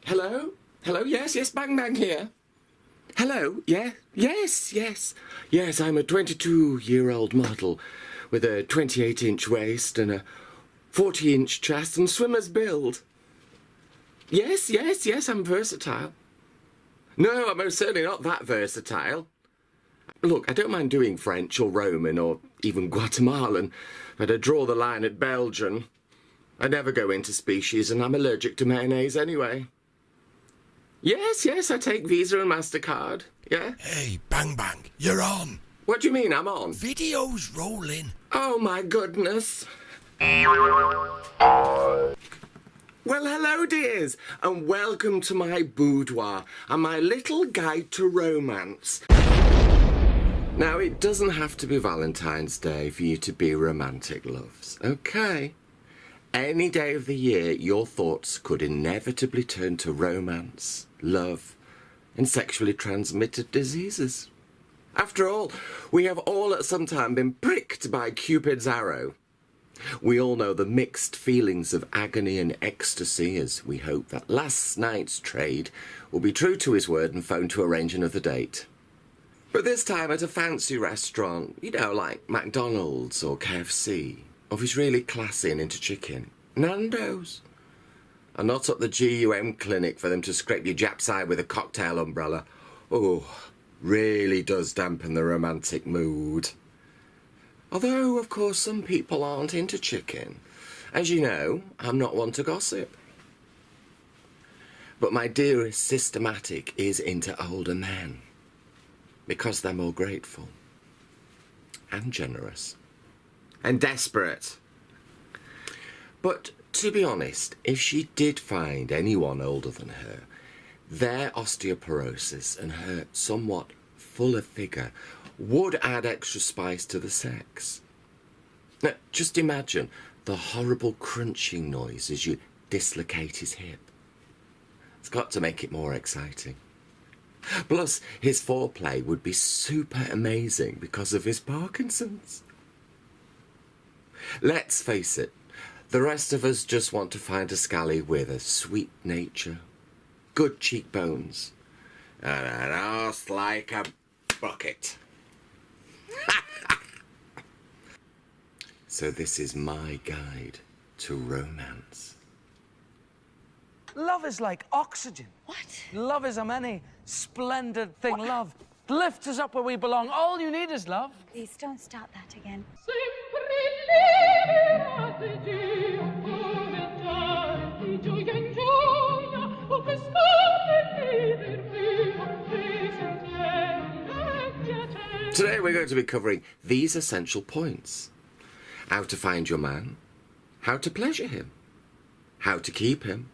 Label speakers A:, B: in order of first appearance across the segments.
A: Hello? Hello? Yes, Bangbang here. Hello? Yeah? Yes. Yes, I'm a 22-year-old model with a 28-inch waist and a 40-inch chest and swimmer's build. Yes, I'm versatile. No, I'm most certainly not that versatile. Look, I don't mind doing French or Roman or even Guatemalan, but I draw the line at Belgian. I never go into species and I'm allergic to mayonnaise anyway. Yes, I take Visa and MasterCard, yeah?
B: Hey, Bangbang, you're on.
A: What do you mean I'm on?
B: Video's rolling.
A: Oh my goodness. Well, hello dears, and welcome to my boudoir and my little guide to romance. Now, it doesn't have to be Valentine's Day for you to be romantic, loves, okay? Any day of the year, your thoughts could inevitably turn to romance, love, and sexually transmitted diseases. After all, we have all at some time been pricked by Cupid's arrow. We all know the mixed feelings of agony and ecstasy as we hope that last night's trade will be true to his word and phone to arrange another date. But this time at a fancy restaurant, you know, like McDonald's or KFC. Or if he's really classy and into chicken, Nando's. And not at the GUM clinic for them to scrape your Jap's eye with a cocktail umbrella. Oh, really does dampen the romantic mood. Although, of course, some people aren't into chicken. As you know, I'm not one to gossip. But my dearest systematic is into older men. Because they're more grateful. And generous. And desperate. But to be honest, if she did find anyone older than her, their osteoporosis and her somewhat fuller figure would add extra spice to the sex. Now, just imagine the horrible crunching noise as you dislocate his hip. It's got to make it more exciting. Plus, his foreplay would be super amazing because of his Parkinson's. Let's face it, the rest of us just want to find a scally with a sweet nature, good cheekbones, and an arse like a bucket. So this is my guide to romance.
C: Love is like oxygen.
D: What?
C: Love is a many splendid thing. What? Love lifts us up where we belong. All you need is love.
D: Please don't start that again.
A: Today we're going to be covering these essential points. How to find your man, how to pleasure him, how to keep him,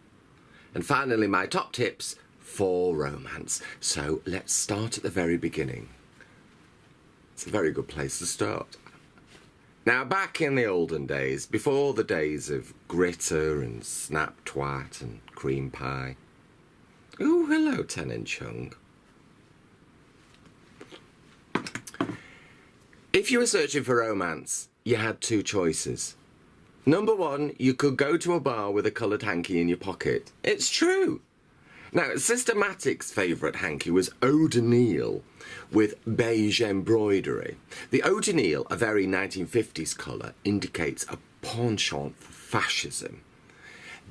A: and finally my top tips for romance. So let's start at the very beginning. It's a very good place to start. Now, back in the olden days, before the days of gritter and snap twat and cream pie. Oh, hello, Tenon Chung. If you were searching for romance, you had two choices. Number one, you could go to a bar with a coloured hanky in your pocket. It's true. Now, Systematic's favourite hanky was Ordinarily with beige embroidery. The Ordinarily, a very 1950s colour, indicates a penchant for fascism.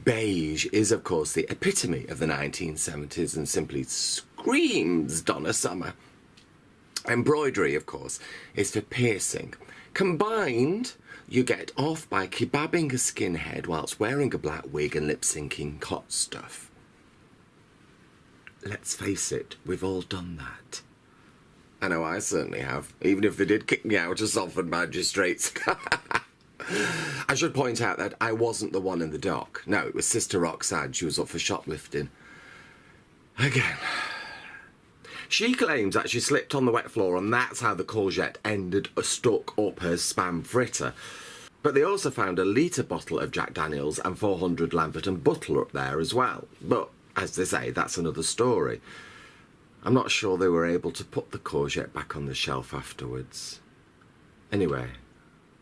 A: Beige is, of course, the epitome of the 1970s and simply screams Donna Summer. Embroidery, of course, is for piercing. Combined, you get off by kebabbing a skinhead whilst wearing a black wig and lip-syncing hot stuff. Let's face it, we've all done that. I know I certainly have, even if they did kick me out as Salford magistrates. I should point out that I wasn't the one in the dock. No, it was Sister Roxanne. She was up for shoplifting. Again. She claims that she slipped on the wet floor and that's how the courgette ended stuck up her spam fritter. But they also found a litre bottle of Jack Daniels and 400 Lambert and Butler up there as well. But, as they say, that's another story. I'm not sure they were able to put the courgette back on the shelf afterwards. Anyway,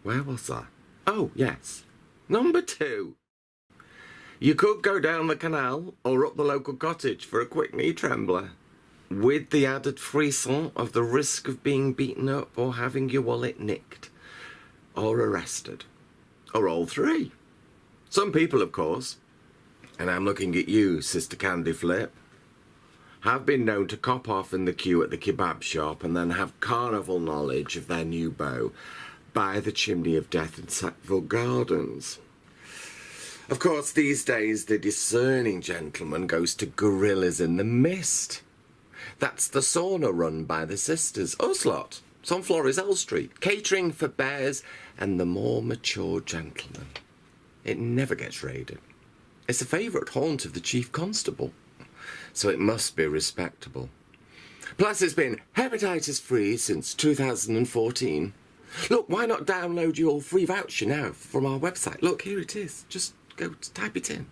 A: where was I? Oh, yes. Number 2. You could go down the canal or up the local cottage for a quick knee trembler, with the added frisson of the risk of being beaten up or having your wallet nicked or arrested, or all 3. Some people, of course, and I'm looking at you, Sister Candy Flip, have been known to cop off in the queue at the kebab shop and then have carnival knowledge of their new beau by the chimney of death in Sackville Gardens. Of course, these days, the discerning gentleman goes to Gorillas in the Mist. That's the sauna run by the sisters. Oslot. It's on Florizel Street. Catering for bears and the more mature gentlemen. It never gets raided. It's a favourite haunt of the chief constable. So it must be respectable. Plus, it's been hepatitis-free since 2014. Look, why not download your free voucher now from our website? Look, here it is. Just go type it in.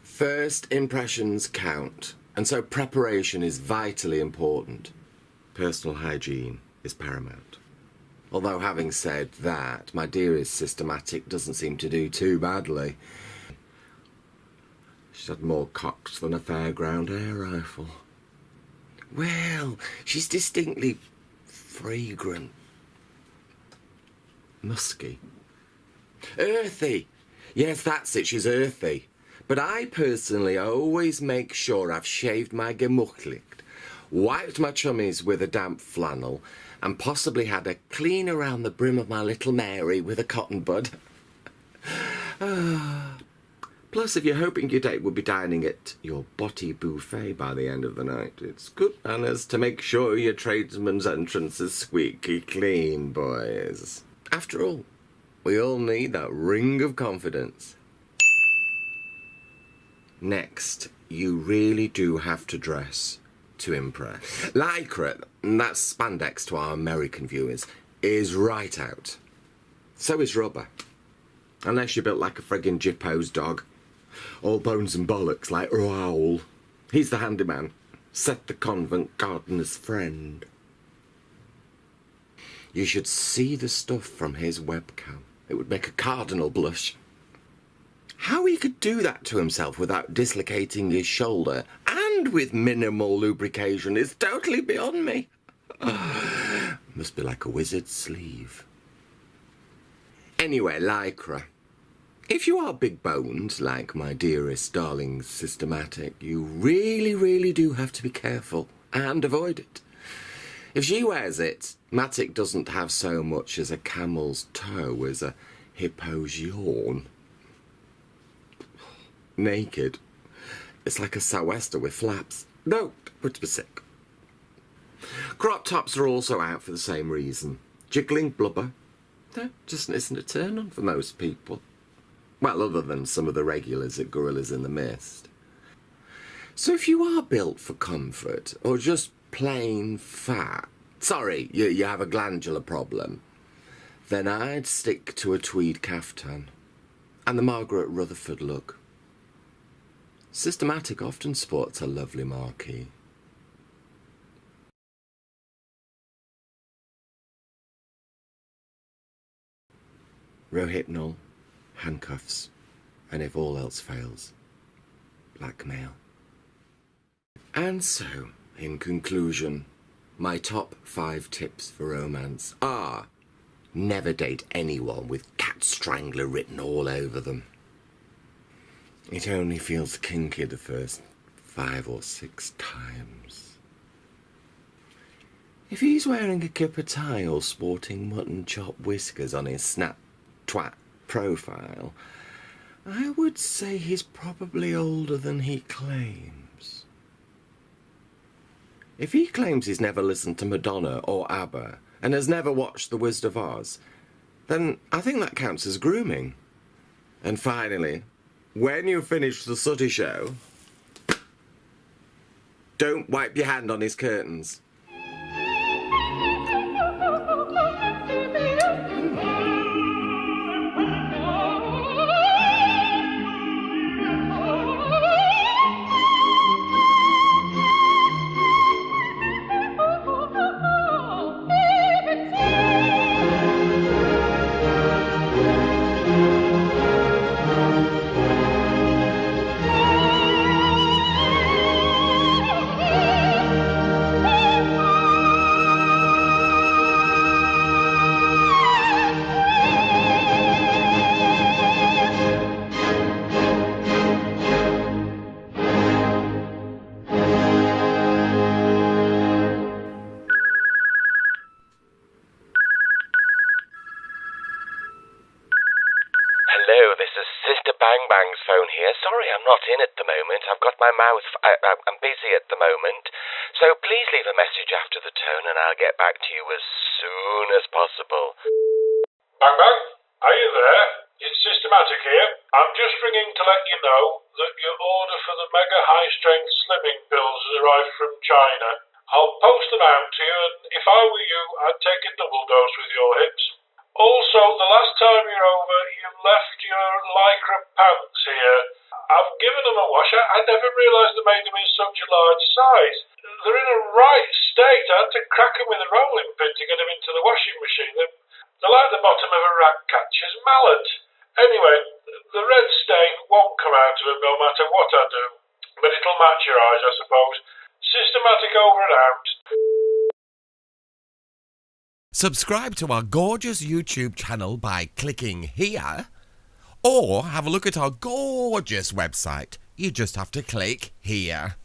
A: First impressions count, and so preparation is vitally important. Personal hygiene is paramount. Although, having said that, my dearest systematic doesn't seem to do too badly. She's had more cocks than a fairground air rifle. Well, she's distinctly fragrant. Musky. Earthy. Yes, that's it, she's earthy. But I personally always make sure I've shaved my gemuchlicht, wiped my chummies with a damp flannel, and possibly had a clean around the brim of my little Mary with a cotton bud. Plus, if you're hoping your date will be dining at your botty buffet by the end of the night, it's good manners to make sure your tradesman's entrance is squeaky clean, boys. After all, we all need that ring of confidence. Next, you really do have to dress to impress. Lycra, that's spandex to our American viewers, is right out. So is rubber. Unless you're built like a friggin' Jippo's dog. All bones and bollocks like Raoul. He's the handyman. Set the convent gardener's friend. You should see the stuff from his webcam. It would make a cardinal blush. How he could do that to himself without dislocating his shoulder and with minimal lubrication is totally beyond me. Must be like a wizard's sleeve. Anyway, Lycra. If you are big-boned, like my dearest darling systematic, you really, really do have to be careful and avoid it. If she wears it, Matic doesn't have so much as a camel's toe as a hippo's yawn. Naked. It's like a sou'wester with flaps. No, but specific. Crop tops are also out for the same reason. Jiggling blubber. No, just isn't a turn-on for most people. Well, other than some of the regulars at Gorillas in the Mist. So if you are built for comfort, or just plain fat, sorry, you have a glandular problem, then I'd stick to a tweed caftan and the Margaret Rutherford look. Systematic often sports a lovely marquee. Rohypnol, handcuffs, and if all else fails, blackmail. And so, in conclusion, my top 5 tips for romance are: never date anyone with cat strangler written all over them. It only feels kinky the first 5 or 6 times. If he's wearing a kipper tie or sporting mutton chop whiskers on his snap twat profile, I would say he's probably older than he claims. If he claims he's never listened to Madonna or ABBA and has never watched The Wizard of Oz, then I think that counts as grooming. And finally, when you finish the sooty show, don't wipe your hand on his curtains. Bangbang's phone here. Sorry, I'm not in at the moment. I've got my mouth... I'm busy at the moment. So please leave a message after the tone and I'll get back to you as soon as possible.
D: Bangbang, are you there? It's Systematic here. I'm just ringing to let you know that your order for the mega high-strength slimming pills has arrived from China. I'll post them out to you, and if I were you, I'd take a double dose with your hips. Also, the last time you're over, you left your lycra pants here. I've given them a wash. I never realised they made them in such a large size. They're in a right state. I had to crack them with a rolling pin to get them into the washing machine. They're like the bottom of a rat catcher's mallet. Anyway, the red stain won't come out of them no matter what I do. But it'll match your eyes, I suppose. Systematic over and out.
B: Subscribe to our gorgeous YouTube channel by clicking here, or have a look at our gorgeous website. You just have to click here.